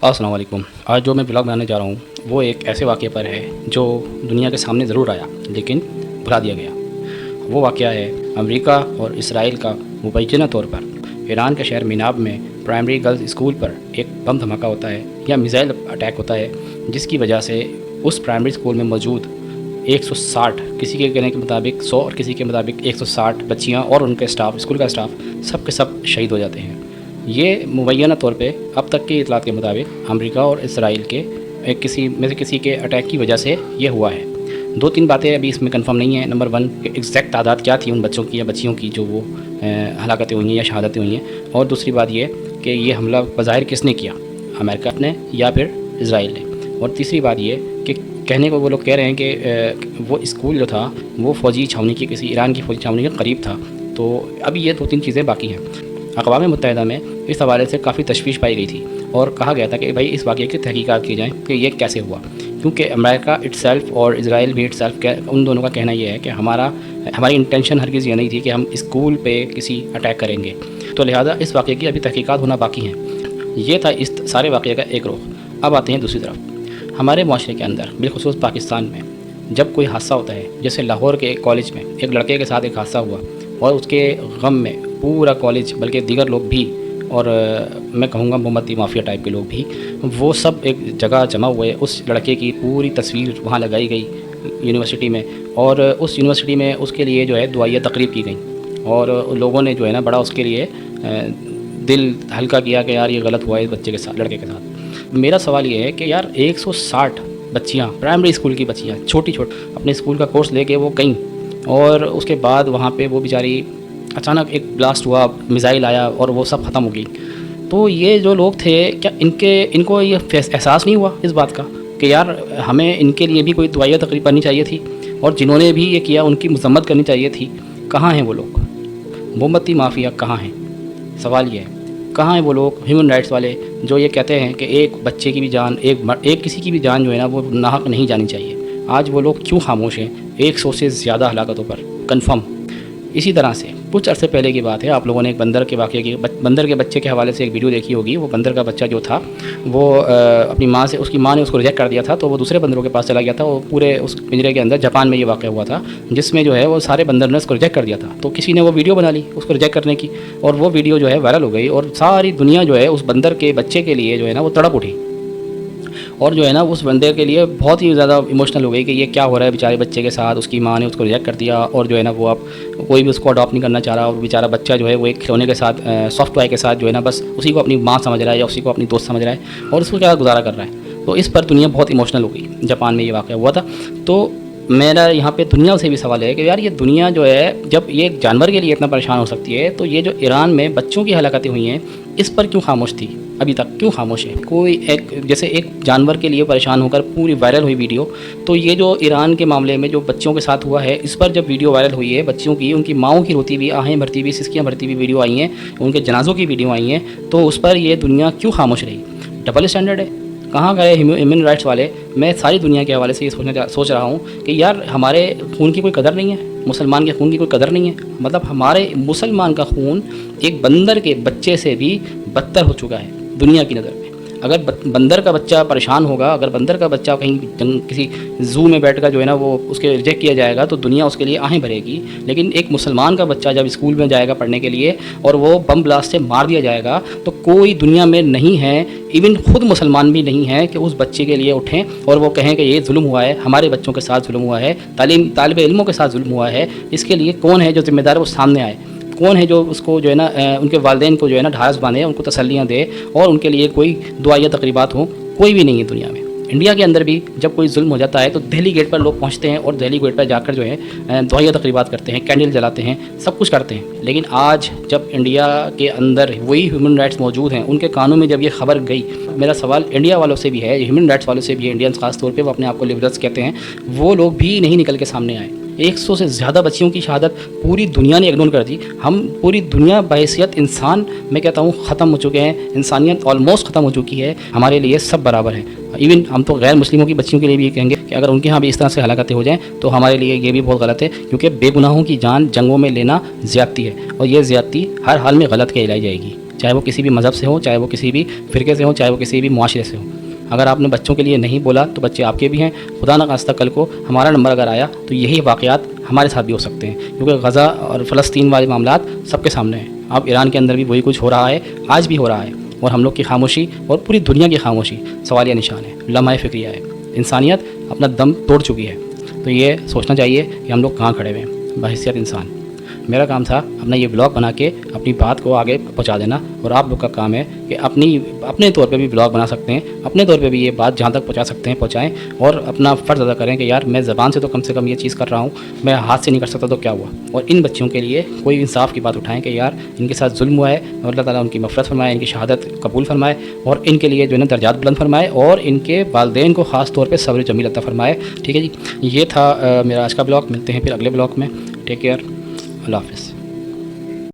अस्सलाम वालेकुम। आज जो मैं ब्लॉग बनाने जा रहा हूँ वो एक ऐसे वाक़े पर है जो दुनिया के सामने ज़रूर आया लेकिन भुला दिया गया। वो वाक़या है अमेरिका और इसराइल का मुबैना तौर पर ईरान के शहर मिनाब में प्राइमरी गर्ल्स स्कूल पर एक बम धमाका होता है या मिसाइल अटैक होता है, जिसकी वजह से उस प्राइमरी स्कूल में मौजूद 160, किसी के कहने के मुताबिक 100 और किसी के मुताबिक 160 बच्चियाँ और उनके स्टाफ, स्कूल का स्टाफ सब के सब शहीद हो जाते हैं। ये मुबैना तौर पे अब तक की इतलात के मुताबिक अमेरिका और इसराइल के किसी के अटैक की वजह से ये हुआ है। दो तीन बातें अभी इसमें कंफर्म नहीं है। नंबर 1 कि एग्जैक्ट तादाद क्या थी उन बच्चों की या बच्चियों की जो वो हलाकतें हुई हैं या शहादतें हुई हैं, और दूसरी बात ये कि ये हमला बज़ाहिर किसने किया, अमेरिका ने या फिर इसराइल ने, और तीसरी बात ये कि कहने को वो लोग कह रहे हैं कि वो स्कूल जो था वो फ़ौजी छावनी की, किसी ईरान की फ़ौजी छावनी के करीब था। तो अभी ये 2-3 चीज़ें बाकी हैं। अक़वाम मुत्तहिदा में इस हवाले से काफ़ी तशवीश पाई गई थी और कहा गया था कि भाई इस वाक़े की तहकीकात की जाए कि ये कैसे हुआ, क्योंकि अमेरिका इटसेल्फ और इसराइल भी इटसेल्फ उन दोनों का कहना ये है कि हमारी इंटेंशन हरगिज़ ये नहीं थी कि हम स्कूल पे किसी अटैक करेंगे। तो लिहाजा इस वाक़े की अभी तहकीकात होना बाकी हैं। ये था इस सारे वाक़े का एक रुख। अब आते हैं दूसरी तरफ। हमारे माशरे के अंदर बिलखुसूस पाकिस्तान में जब कोई हादसा होता है, जैसे लाहौर के एक कॉलेज में एक लड़के के साथ एक हादसा हुआ और उसके गम में पूरा कॉलेज बल्कि दीगर लोग भी, और मैं कहूँगा मोमबत्ती माफिया टाइप के लोग भी, वो सब एक जगह जमा हुए। उस लड़के की पूरी तस्वीर वहाँ लगाई गई यूनिवर्सिटी में, और उस यूनिवर्सिटी में उसके लिए जो है दुआइया तकरीब की गई और लोगों ने जो है ना बड़ा उसके लिए दिल हल्का किया कि यार ये गलत हुआ है इस बच्चे के साथ, लड़के के साथ। मेरा सवाल ये है कि यार 160 बच्चियाँ, प्राइमरी स्कूल की बच्चियाँ, छोटी अपने स्कूल का कोर्स लेके वो गईं, और उसके बाद वहाँ पे वो बेचारी अचानक एक ब्लास्ट हुआ, मिसाइल आया और वो सब ख़त्म हो गई। तो ये जो लोग थे क्या इनको ये एहसास नहीं हुआ इस बात का कि यार हमें इनके लिए भी कोई दुआया तकरीब करनी चाहिए थी, और जिन्होंने भी ये किया उनकी मज़म्मत करनी चाहिए थी? कहाँ हैं वो लोग? मोमबत्ती माफिया कहाँ हैं? सवाल ये है, कहाँ हैं वो लोग ह्यूमन राइट्स वाले जो ये कहते हैं कि एक बच्चे की भी जान, एक किसी की भी जान जो है ना वो नाहक नहीं जानी चाहिए? आज वो लोग क्यों खामोश हैं 100 से ज़्यादा हलाकतों पर कन्फर्म? इसी तरह से कुछ अर्से पहले की बात है, आप लोगों ने एक बंदर के वाक़े की, बंदर के बच्चे के हवाले से एक वीडियो देखी होगी। वो बंदर का बच्चा जो था वो अपनी माँ से, उसकी माँ ने उसको रिजेक्ट कर दिया था, तो वो दूसरे बंदरों के पास चला गया था। वो पूरे उस पिंजरे के अंदर, जापान में ये वाक़या हुआ था, जिसमें जो है वो सारे बंदर ने उसको रिजेक्ट कर दिया था। तो किसी ने वो वीडियो बना ली उसको रिजेक्ट करने की, और वो वीडियो जो है वायरल हो गई, और सारी दुनिया जो है उस बंदर के बच्चे के लिए जो है ना वो तड़प उठी, और जो है ना उस बंदे के लिए बहुत ही ज़्यादा इमोशनल हो गई कि ये क्या हो रहा है बेचारे बच्चे के साथ। उसकी माँ ने उसको रिजेक्ट कर दिया, और जो है ना वो अब कोई भी उसको अडॉप्ट नहीं करना चाह रहा, और बेचारा बच्चा जो है वो एक खिलौने के साथ, सॉफ्ट टॉय के साथ जो है ना बस उसी को अपनी माँ समझ रहा है या उसी को अपनी दोस्त समझ रहा है, और उसको क्या गुजारा कर रहा है। तो इस पर दुनिया बहुत इमोशनल हो गई। जापान में ये वाक़या हुआ था। तो मेरा यहाँ पे दुनिया से भी सवाल है कि यार ये दुनिया जो है, जब ये एक जानवर के लिए इतना परेशान हो सकती है, तो ये जो ईरान में बच्चों की हलाकतें हुई हैं इस पर क्यों खामोश थी? अभी तक क्यों खामोश है? कोई जैसे एक जानवर के लिए परेशान होकर पूरी वायरल हुई वीडियो, तो ये जो ईरान के मामले में जो बच्चों के साथ हुआ है, इस पर जब वीडियो वायरल हुई है बच्चियों की, उनकी माँओं की रोती हुई, आहें भरती हुई, सिसकियाँ भरती हुई वीडियो आई हैं, उनके जनाजों की वीडियो आई हैं, तो उस पर ये दुनिया क्यों खामोश रही? डबल स्टैंडर्ड है। कहाँ गए ह्यूमन राइट्स वाले? मैं सारी दुनिया के हवाले से ये सोच रहा हूँ कि यार हमारे खून की कोई कदर नहीं है, मुसलमान के खून की कोई कदर नहीं है। मतलब हमारे मुसलमान का खून एक बंदर के बच्चे से भी बदतर हो चुका है दुनिया की नज़र में। अगर बंदर का बच्चा परेशान होगा, अगर बंदर का बच्चा कहीं किसी ज़ू में बैठकर जो है ना वो उसके रिजेक्ट किया जाएगा तो दुनिया उसके लिए आहें भरेगी, लेकिन एक मुसलमान का बच्चा जब स्कूल में जाएगा पढ़ने के लिए और वो बम ब्लास्ट से मार दिया जाएगा, तो कोई दुनिया में नहीं है, इवन खुद मुसलमान भी नहीं है कि उस बच्चे के लिए उठें और वो कहें कि ये जुल्म हुआ है, हमारे बच्चों के साथ जुल्म हुआ है, तालिब इल्मों के साथ जुल्म हुआ है। इसके लिए कौन है जो ज़िम्मेदार है? वो सामने आए। कौन है जो उसको जो है ना उनके वालिदैन को जो है ना ढास बांधे, उनको तसल्लियाँ दे और उनके लिए कोई दुआया तकरीबात हो? कोई भी नहीं है दुनिया में। इंडिया के अंदर भी जब कोई जुल्म हो जाता है तो दिल्ली गेट पर लोग पहुंचते हैं और दिल्ली गेट पर जाकर जो है दुआया तकरीबात करते हैं, कैंडल जलाते हैं, सब कुछ करते हैं। लेकिन आज जब इंडिया के अंदर वही ह्यूमन राइट्स मौजूद हैं, उनके कानों में जब ये खबर गई, मेरा सवाल इंडिया वालों से भी है, ह्यूमन राइट्स वालों से भी है, इंडियंस खास तौर पर, वो अपने आप को लिबरल्स कहते हैं, वो लोग भी नहीं निकल के सामने आए। 100 से ज़्यादा बच्चियों की शहादत पूरी दुनिया ने इग्नोर कर दी। हम पूरी दुनिया बहैसियत इंसान, मैं कहता हूँ, ख़त्म हो चुके हैं। इंसानियत ऑलमोस्ट ख़त्म हो चुकी है। हमारे लिए सब बराबर हैं। इवन हम तो गैर मुस्लिमों की बच्चियों के लिए भी ये कहेंगे कि अगर उनके यहाँ भी इस तरह से हलाकतें हो जाएं तो हमारे लिए ये भी बहुत गलत है, क्योंकि बेगुनाहों की जान जंगों में लेना ज़्यादती है, और ये ज़्यादती हर हाल में गलत कहलाई जाएगी। چاہے وہ کسی بھی مذہب سے ہو, چاہے وہ کسی بھی فرقے سے ہو, چاہے وہ کسی بھی معاشرے سے ہو. اگر آپ نے بچوں کے لیے نہیں بولا تو بچے آپ کے بھی ہیں. خدا نہ خواستہ کل کو ہمارا نمبر اگر آیا تو یہی واقعات ہمارے ساتھ بھی ہو سکتے ہیں, کیونکہ غزہ اور فلسطین والے معاملات سب کے سامنے ہیں. اب ایران کے اندر بھی وہی کچھ ہو رہا ہے, آج بھی ہو رہا ہے, اور ہم لوگ کی خاموشی اور پوری دنیا کی خاموشی سوالیہ نشان ہے, لمحہ فکریہ ہے. انسانیت اپنا دم توڑ چکی ہے. تو یہ سوچنا چاہیے کہ ہم لوگ کہاں کھڑے ہوئے ہیں بحیثیت انسان. میرا کام تھا اپنا یہ بلاگ بنا کے اپنی بات کو آگے پہنچا دینا, اور آپ لوگ کا کام ہے کہ اپنے طور پہ بھی بلاگ بنا سکتے ہیں, اپنے طور پہ بھی یہ بات جہاں تک پہنچا سکتے ہیں پہنچائیں, اور اپنا فرض ادا کریں کہ یار میں زبان سے تو کم یہ چیز کر رہا ہوں, میں ہاتھ سے نہیں کر سکتا تو کیا ہوا. اور ان بچوں کے لیے کوئی انصاف کی بات اٹھائیں کہ یار ان کے ساتھ ظلم ہوا ہے, اور اللہ تعالیٰ ان کی مغفرت فرمائے, ان کی شہادت قبول فرمائے, اور ان کے لیے جو ہے نا درجات بلند فرمائے, اور ان کے والدین کو خاص طور پہ صبر جمیل عطا فرمائے. ٹھیک ہے جی, یہ تھا میرا آج کا بلاگ. ملتے ہیں پھر اگلے بلاگ میں. ٹیک کیئر, اللہ حافظ.